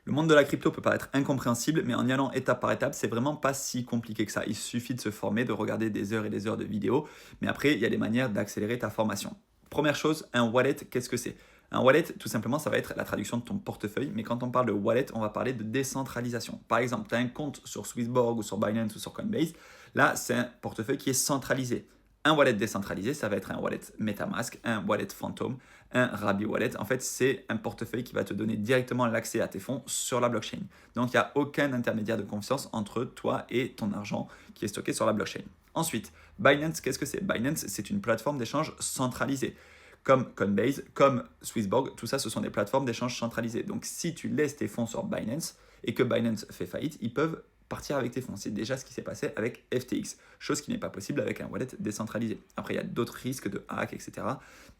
Le monde de la crypto peut paraître incompréhensible, mais en y allant étape par étape, c'est vraiment pas si compliqué que ça. Il suffit de se former, de regarder des heures et des heures de vidéos, mais après, il y a des manières d'accélérer ta formation. Première chose, un wallet, qu'est-ce que c'est? Un wallet, tout simplement, ça va être la traduction de ton portefeuille, mais quand on parle de wallet, on va parler de décentralisation. Par exemple, tu as un compte sur Swissborg ou sur Binance ou sur Coinbase, là, c'est un portefeuille qui est centralisé. Un wallet décentralisé, ça va être un wallet MetaMask, un wallet Phantom, un Rabi Wallet. En fait, c'est un portefeuille qui va te donner directement l'accès à tes fonds sur la blockchain. Donc, il n'y a aucun intermédiaire de confiance entre toi et ton argent qui est stocké sur la blockchain. Ensuite, Binance, qu'est-ce que c'est? Binance, c'est une plateforme d'échange centralisée. Comme Coinbase, comme Swissborg, tout ça, ce sont des plateformes d'échange centralisées. Donc, si tu laisses tes fonds sur Binance et que Binance fait faillite, ils peuvent partir avec tes fonds. C'est déjà ce qui s'est passé avec FTX, chose qui n'est pas possible avec un wallet décentralisé. Après, il y a d'autres risques de hack, etc.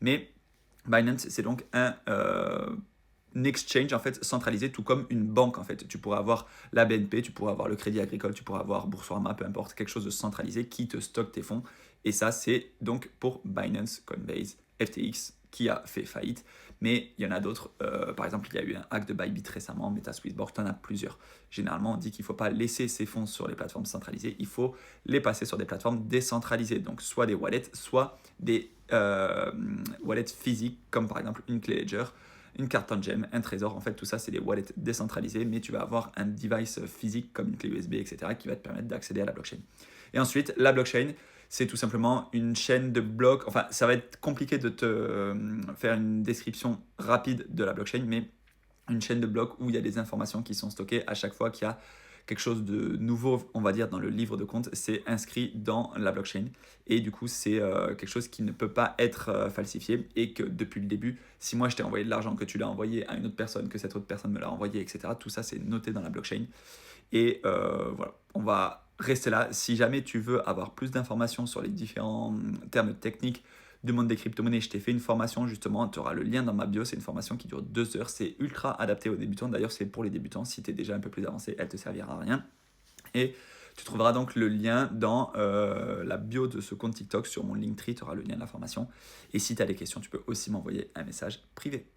Mais Binance, c'est donc un exchange en fait centralisé, tout comme une banque en fait. Tu pourrais avoir la BNP, tu pourrais avoir le Crédit Agricole, tu pourrais avoir Boursorama, peu importe, quelque chose de centralisé qui te stocke tes fonds. Et ça, c'est donc pour Binance, Coinbase, FTX qui a fait faillite. Mais il y en a d'autres. Par exemple, il y a eu un hack de Bybit récemment, MetaSwissborg, tu en as plusieurs. Généralement, on dit qu'il ne faut pas laisser ses fonds sur les plateformes centralisées, il faut les passer sur des plateformes décentralisées. Donc, soit des wallets, soit des wallets physiques, comme par exemple une clé Ledger, une carte en gem, un trésor. En fait, tout ça, c'est des wallets décentralisés, mais tu vas avoir un device physique comme une clé USB, etc., qui va te permettre d'accéder à la blockchain. Et ensuite, la blockchain, c'est tout simplement une chaîne de blocs. Enfin, ça va être compliqué de te faire une description rapide de la blockchain, mais une chaîne de blocs où il y a des informations qui sont stockées à chaque fois qu'il y a quelque chose de nouveau, on va dire, dans le livre de compte, c'est inscrit dans la blockchain. Et du coup, c'est quelque chose qui ne peut pas être falsifié et que depuis le début, si moi je t'ai envoyé de l'argent, que tu l'as envoyé à une autre personne, que cette autre personne me l'a envoyé, etc., tout ça, c'est noté dans la blockchain. Et voilà, on va rester là. Si jamais tu veux avoir plus d'informations sur les différents termes techniques du monde des crypto-monnaies, je t'ai fait une formation justement, tu auras le lien dans ma bio, c'est une formation qui dure 2 heures, c'est ultra adapté aux débutants, d'ailleurs c'est pour les débutants, si tu es déjà un peu plus avancé, elle te servira à rien. Et tu trouveras donc le lien dans la bio de ce compte TikTok, sur mon Linktree, tu auras le lien de la formation. Et si tu as des questions, tu peux aussi m'envoyer un message privé.